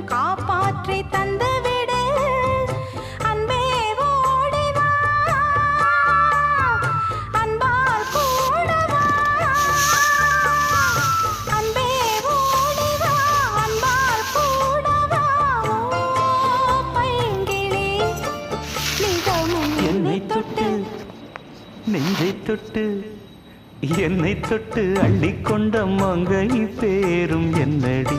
காப்பாற்றி தந்துவிடு அன்பே ஓடிவா அன்பால் கூடவா அன்பே ஓடிவா அன்பால் கூடவா பைங்கிளி நிதமும் என்னை தொட்டு நெஞ்சை தொட்டு என்னை தொட்டு அள்ளிக்கொண்ட மங்கை பேரும் என்னடி